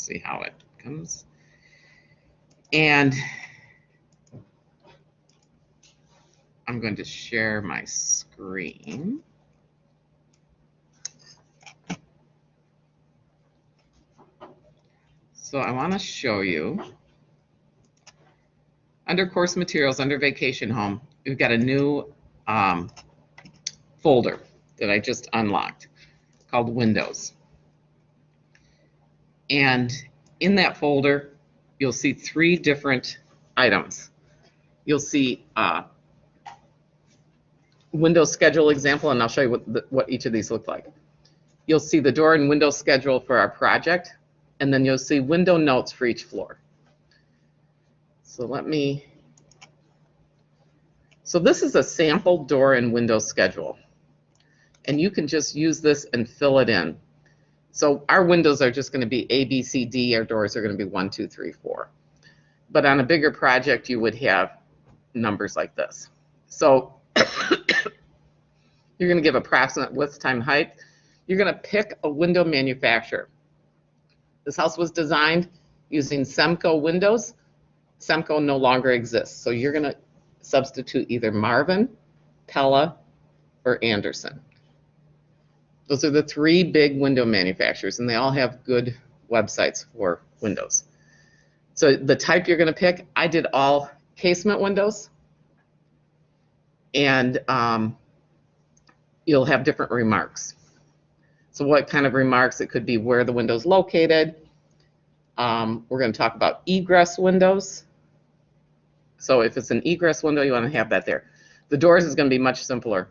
see how it comes. And I'm going to share my screen. So I want to show you, under course materials, under vacation home, we've got a new folder that I just unlocked called Windows. And in that folder, you'll see 3 different items. You'll see Windows schedule example, and I'll show you what each of these look like. You'll see the door and window schedule for our project, and then you'll see window notes for each floor. So so this is a sample door and window schedule, and you can just use this and fill it in. So our windows are just going to be A, B, C, D. Our doors are going to be 1, 2, 3, 4. But on a bigger project, you would have numbers like this. So you're going to give approximate width, time, height. You're going to pick a window manufacturer. This house was designed using Semco windows. Semco no longer exists. So you're going to substitute either Marvin, Pella, or Anderson. Those are the 3 big window manufacturers, and they all have good websites for windows. So the type you're going to pick, I did all casement windows, and you'll have different remarks. So what kind of remarks? It could be where the window's located. We're going to talk about egress windows. So if it's an egress window, you want to have that there. The doors is going to be much simpler,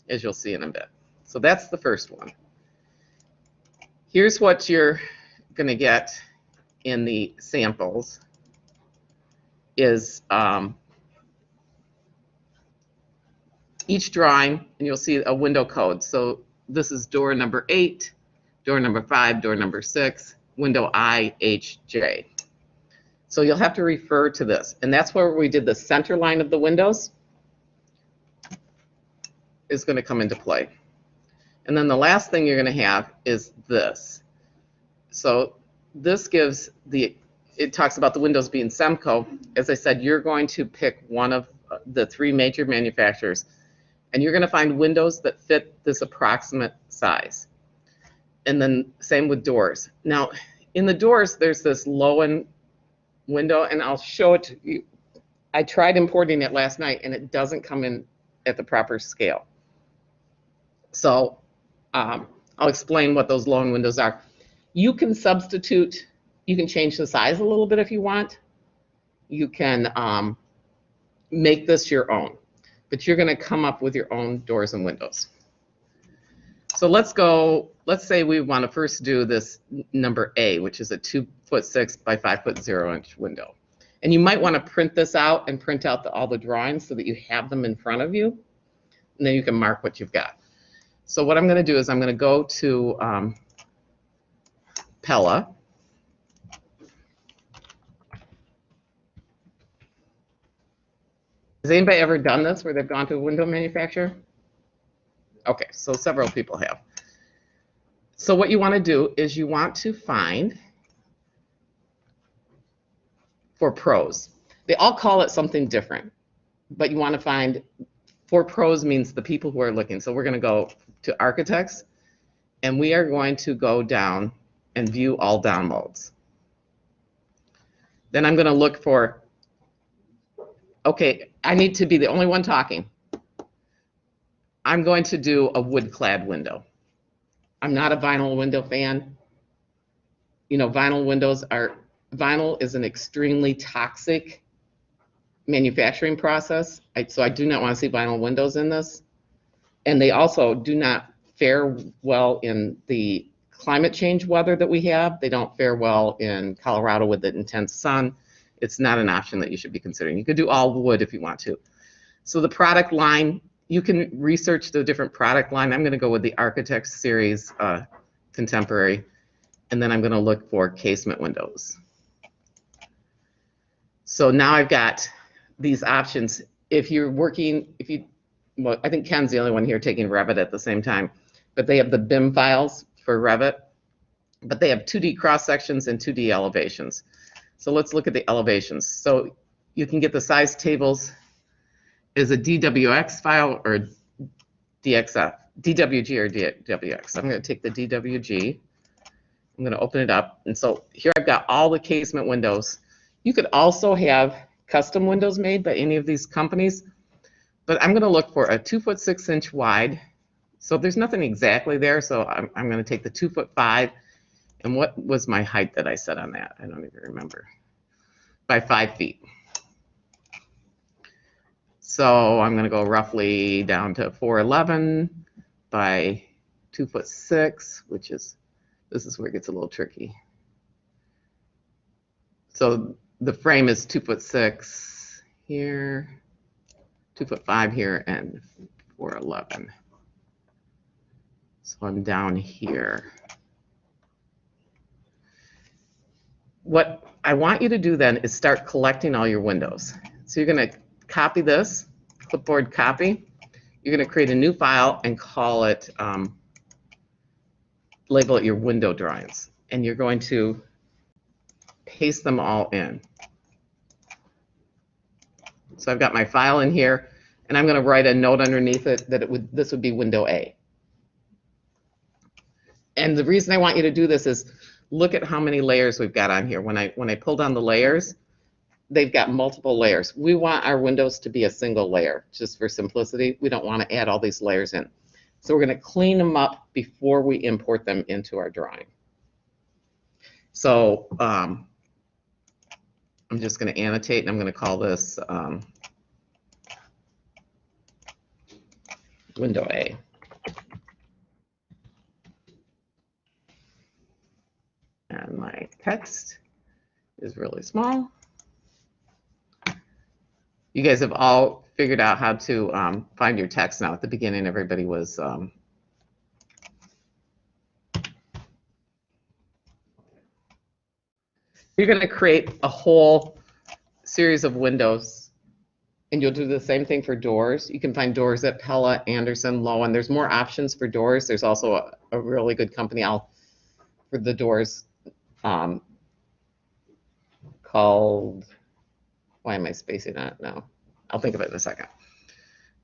as you'll see in a bit. So that's the first one. Here's what you're going to get in the samples is each drawing, and you'll see a window code. So this is door number 8, door number 5, door number 6, window I, H, J. So you'll have to refer to this. And that's where we did the center line of the windows is going to come into play. And then the last thing you're going to have is this. So this gives it talks about the windows being Semco. As I said, you're going to pick one of the 3 major manufacturers, and you're going to find windows that fit this approximate size. And then same with doors. Now, in the doors, there's this low-end window, and I'll show it to you. I tried importing it last night, and it doesn't come in at the proper scale. So I'll explain what those low-end windows are. You can substitute, you can change the size a little bit if you want. You can make this your own, but you're going to come up with your own doors and windows. So let's say we want to first do this number A, which is a 2'6" by 5'0" window. And you might want to print this out and print out all the drawings so that you have them in front of you, and then you can mark what you've got. So what I'm going to do is I'm going to go to Pella. Has anybody ever done this where they've gone to a window manufacturer? Okay, so several people have. So what you want to do is you want to find, for pros, they all call it something different, but you want to find, for pros means the people who are looking. So we're going to go to architects, and we are going to go down and view all downloads. Then I'm going to look for, okay, I need to be the only one talking. I'm going to do a wood-clad window. I'm not a vinyl window fan. You know, vinyl is an extremely toxic manufacturing process. So I do not want to see vinyl windows in this. And they also do not fare well in the climate change weather that we have. They don't fare well in Colorado with the intense sun. It's not an option that you should be considering. You could do all wood if you want to. So the product line, you can research the different product line. I'm going to go with the Architect Series Contemporary, and then I'm going to look for casement windows. So now I've got these options. If you're working, well, I think Ken's the only one here taking Revit at the same time, but they have the BIM files for Revit. but they have 2D cross sections and 2D elevations. So let's look at the elevations. So you can get the size tables as a DWX file or DXF, DWG or DWX. I'm going to take the DWG. I'm going to open it up. And so here I've got all the casement windows. You could also have custom windows made by any of these companies, but I'm going to look for a 2'6" wide. So there's nothing exactly there, so I'm going to take the 2'5". And what was my height that I set on that? I don't even remember. By 5 feet. So I'm going to go roughly down to 4'11" by 2'6", which is, this is where it gets a little tricky. So the frame is 2'6" here, 2'5" here, and 4'11". So I'm down here. What I want you to do then is start collecting all your windows. So you're going to copy this, clipboard copy. You're going to create a new file and call it, label it your window drawings. And you're going to paste them all in. So I've got my file in here, and I'm going to write a note underneath it that this would be window A. And the reason I want you to do this is look at how many layers we've got on here. When I pull down the layers, they've got multiple layers. We want our windows to be a single layer, just for simplicity. We don't want to add all these layers in. So we're going to clean them up before we import them into our drawing. So I'm just going to annotate, and I'm going to call this window A. And my text is really small. You guys have all figured out how to find your text now. At the beginning, everybody was you're going to create a whole series of windows, and you'll do the same thing for doors. You can find doors at Pella, Anderson, Lowen. There's more options for doors. There's also a really good company for the doors called, why am I spacing that now? I'll think of it in a second.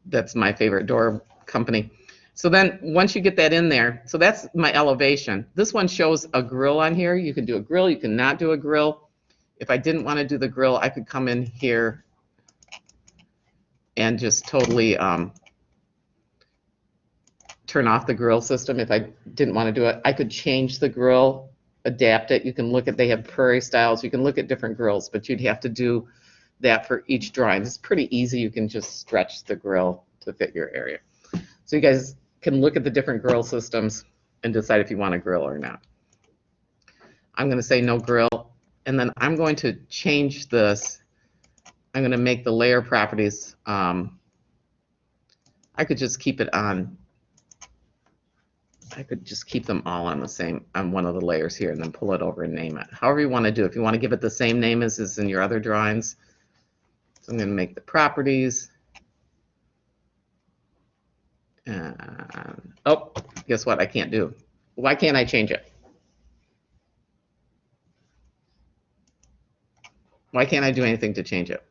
That's my favorite door company. So then once you get that in there, so that's my elevation. This one shows a grill on here. You can do a grill, you can not do a grill. If I didn't want to do the grill, I could come in here and just totally turn off the grill system. If I didn't want to do it, I could change the grill, adapt it. You can look at, they have prairie styles. You can look at different grills, but you'd have to do that for each drawing. It's pretty easy. You can just stretch the grill to fit your area. So you guys can look at the different grill systems and decide if you want a grill or not. I'm going to say no grill, and then I'm going to change this. I'm going to make the layer properties, I could just keep it on, I could just keep them all on the same, on one of the layers here, and then pull it over and name it. However you want to do it. If you want to give it the same name as is in your other drawings. So I'm going to make the properties. And, oh, guess what? I can't do. Why can't I change it? Why can't I do anything to change it?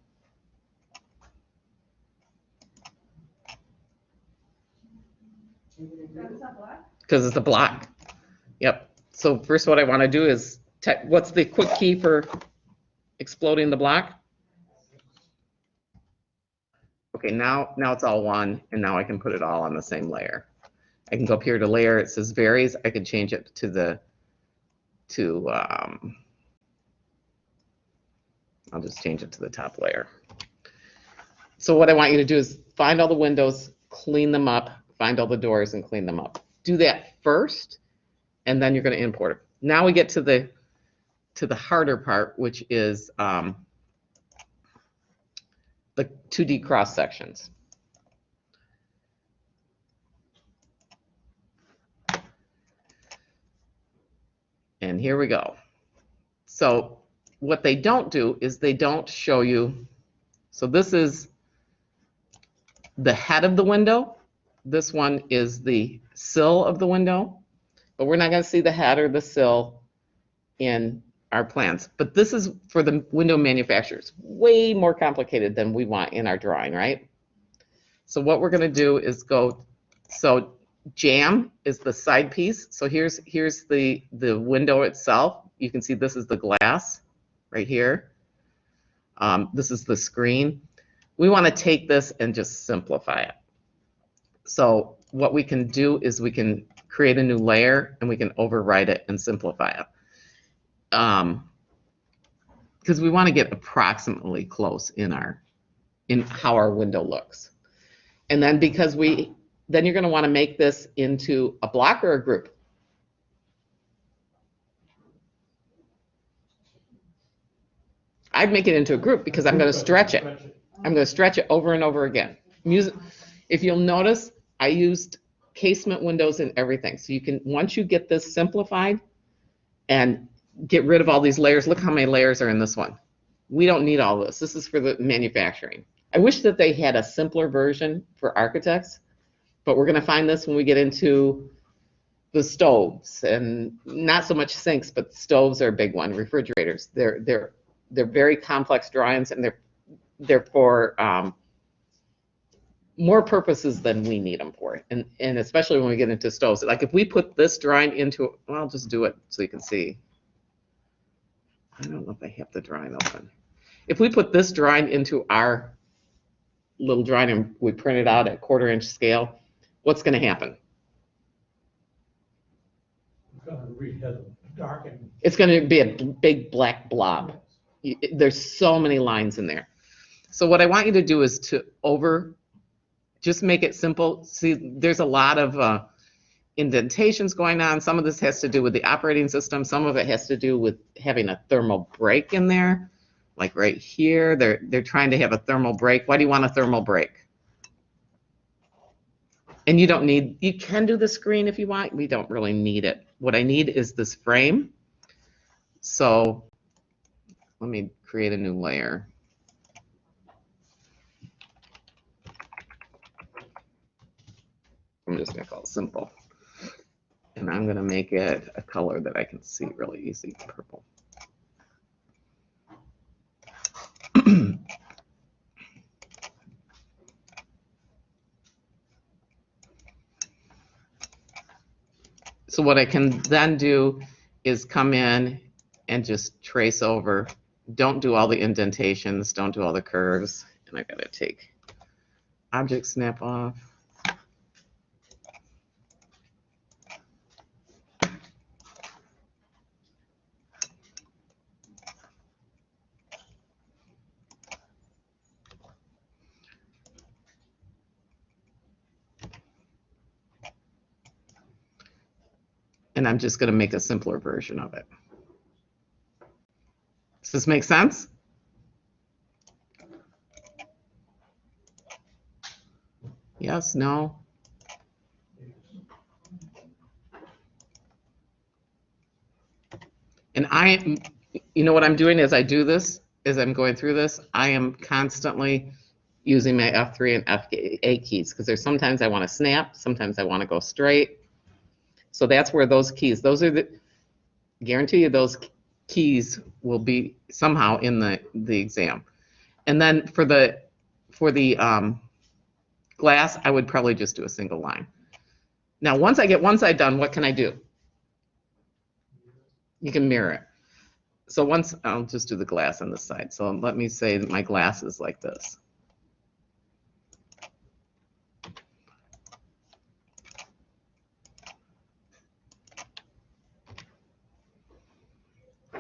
Because it's a block. Yep. So first what I want to do is, what's the quick key for exploding the block? Okay, now it's all one, and now I can put it all on the same layer. I can go up here to layer, it says varies. I could change it to I'll just change it to the top layer. So what I want you to do is find all the windows, clean them up, find all the doors and clean them up. Do that first, and then you're going to import it. Now we get to the harder part, which is the 2D cross sections. And here we go. So what they don't do is they don't show you, so this is the head of the window. This one is the sill of the window, but we're not going to see the head or the sill in our plans. But this is for the window manufacturers, way more complicated than we want in our drawing, right? So what we're going to do is go, so jam is the side piece. So here's the window itself. You can see this is the glass right here. This is the screen. We want to take this and just simplify it. So what we can do is we can create a new layer and we can overwrite it and simplify it. Because we want to get approximately close in how our window looks. And then then you're going to want to make this into a block or a group. I'd make it into a group because I'm going to stretch it. I'm going to stretch it over and over again. If you'll notice, I used casement windows and everything. So you can, once you get this simplified and get rid of all these layers, look how many layers are in this one. We don't need all this. This is for the manufacturing. I wish that they had a simpler version for architects, but we're going to find this when we get into the stoves, and not so much sinks, but stoves are a big one. Refrigerators. They're very complex drawings, and they're for more purposes than we need them for, and especially when we get into stoves. Like if we put this drawing into, well, I'll just do it so you can see. I don't know if I have the drawing open. If we put this drawing into our little drawing and we print it out at 1/4 inch scale, what's going to happen? It's going to be a big black blob. There's so many lines in there. So what I want you to do is to just make it simple. See, there's a lot of indentations going on. Some of this has to do with the operating system. Some of it has to do with having a thermal break in there. Like right here, they're trying to have a thermal break. Why do you want a thermal break? And you can do the screen if you want. We don't really need it. What I need is this frame. So let me create a new layer. I'm just going to call it simple. And I'm going to make it a color that I can see really easy, purple. So what I can then do is come in and just trace over. Don't do all the indentations, don't do all the curves. And I got to take object snap off. And I'm just going to make a simpler version of it. Does this make sense? Yes, no? And you know what I'm doing as I do this, as I'm going through this, I am constantly using my F3 and F8 keys because there's sometimes I want to snap, sometimes I want to go straight. So that's where those keys, guarantee you those keys will be somehow in the exam. And then for the glass, I would probably just do a single line. Now, once I get one side done, what can I do? You can mirror it. So I'll just do the glass on this side. So let me say that my glass is like this.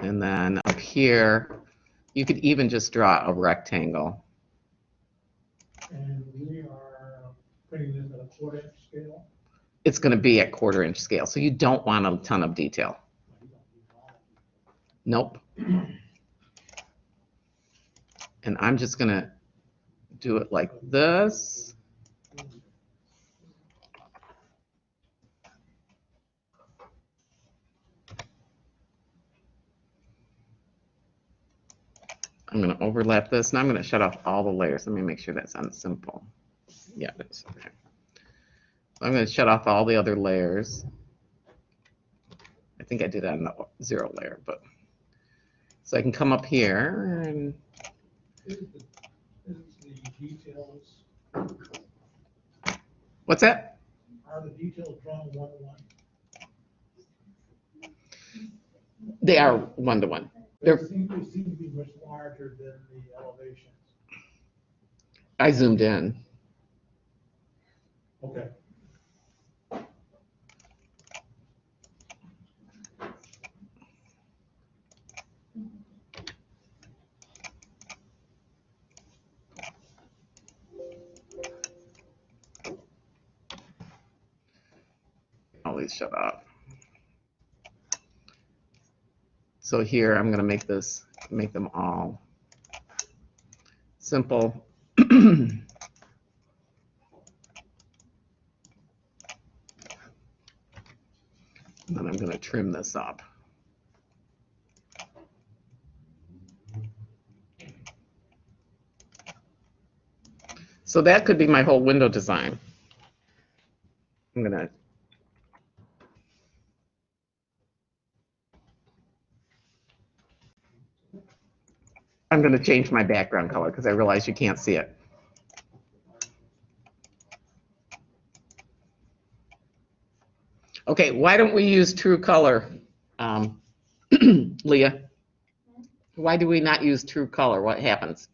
And then up here, you could even just draw a rectangle. And we are putting this at a 1/4 inch scale? It's going to be at 1/4 inch scale, so you don't want a ton of detail. Nope. And I'm just going to do it like this. I'm going to overlap this. Now I'm going to shut off all the layers. Let me make sure that's on simple. Yeah, it is. Okay. I'm going to shut off all the other layers. I think I did it on the 0 layer, but so I can come up here and Is the details, what's that? are the details drawn 1:1? They are 1-to-1. They seem to be much larger than the elevations. I zoomed in. Okay. Always shut off. So here I'm going to make them all simple. And then I'm going to trim this up. So that could be my whole window design. I'm going to change my background color because I realize you can't see it. Okay, why don't we use true color, Leah? Why do we not use true color? What happens?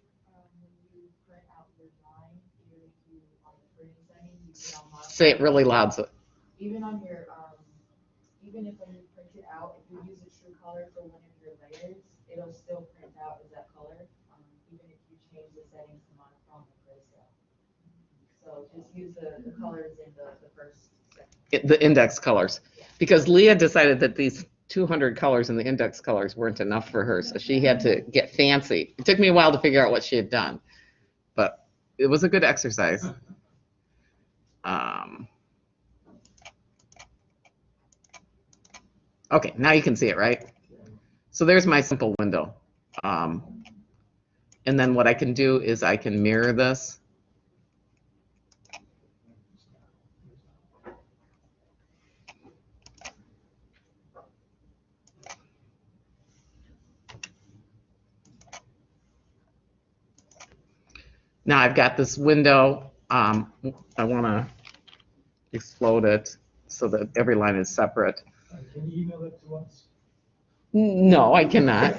Say it really loud. So even on your, even if when you print it out, if you use a true color for one of your layers, it'll still print out as that color, even if you change the settings to monochrome or grayscale. So just use the colors in the first section. The index colors. Because Leah decided that these 200 colors in the index colors weren't enough for her, so she had to get fancy. It took me a while to figure out what she had done, but it was a good exercise. Okay, now you can see it, right? So there's my simple window. And then what I can do is I can mirror this. Now I've got this window. I want to explode it so that every line is separate. Can you email it to us? No, I cannot.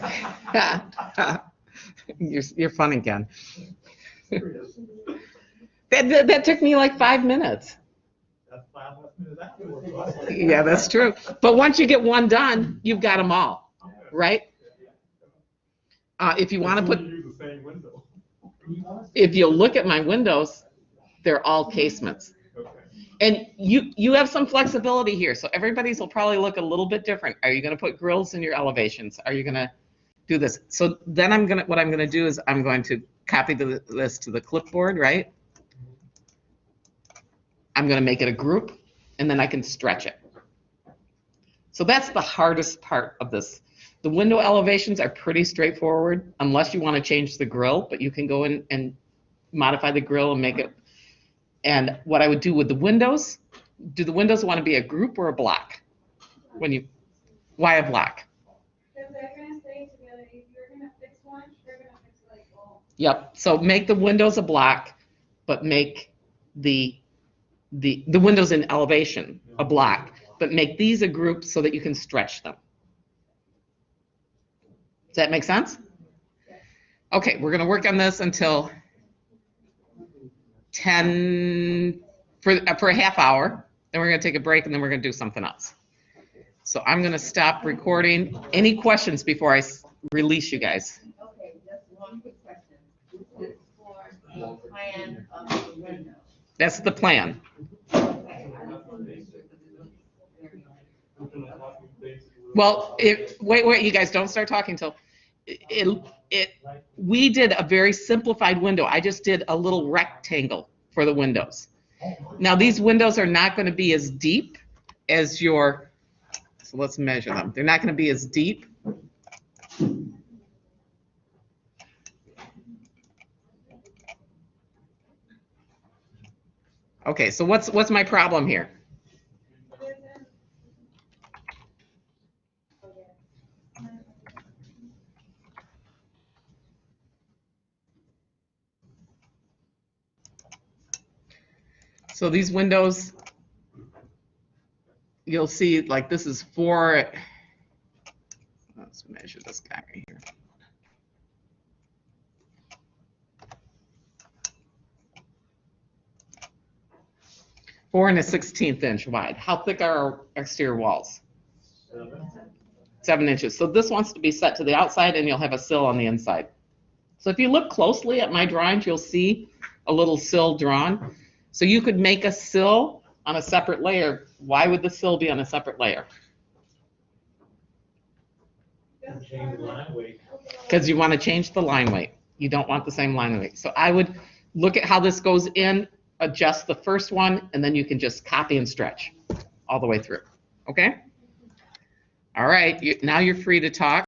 You're funny, Ken. That took me like 5 minutes. That's 5 minutes afterwards. Yeah, that's true. But once you get one done, you've got them all, right? If you want to put, use the same window. if you look at my windows, they're all casements. Okay. And you have some flexibility here, so everybody's will probably look a little bit different. Are you going to put grills in your elevations? Are you going to do this? So then what I'm going to do is I'm going to copy this to the clipboard, right? I'm going to make it a group, and then I can stretch it. So that's the hardest part of this. The window elevations are pretty straightforward, unless you want to change the grill, but you can go in and modify the grill and make it. And what I would do with the windows, do the windows want to be a group or a block? Why a block? Because they're going to stay together. If you're going to fix one, they're going to fix like all. Yep, so make the windows a block, but make the windows in elevation a block, but make these a group so that you can stretch them. Does that make sense? Okay, we're going to work on this until 10 for a half hour. Then we're going to take a break, and then we're going to do something else. So I'm going to stop recording. Any questions before I release you guys? Okay, just one quick question. This is for the plan of the window. That's the plan. Okay, Well, wait, you guys don't start talking till we did a very simplified window. I just did a little rectangle for the windows. Now these windows are not going to be as deep as your, so let's measure them. They're not going to be as deep. Okay, so what's my problem here? So these windows, you'll see like this is 4. Let's measure this guy right here. Four and a 16th inch wide. How thick are our exterior walls? 7 inches. So this wants to be set to the outside, and you'll have a sill on the inside. So if you look closely at my drawings, you'll see a little sill drawn. So you could make a sill on a separate layer. Why would the sill be on a separate layer? Change the line weight. Because you want to change the line weight. You don't want the same line weight. So I would look at how this goes in, adjust the first one, and then you can just copy and stretch all the way through. Okay? All right, now you're free to talk.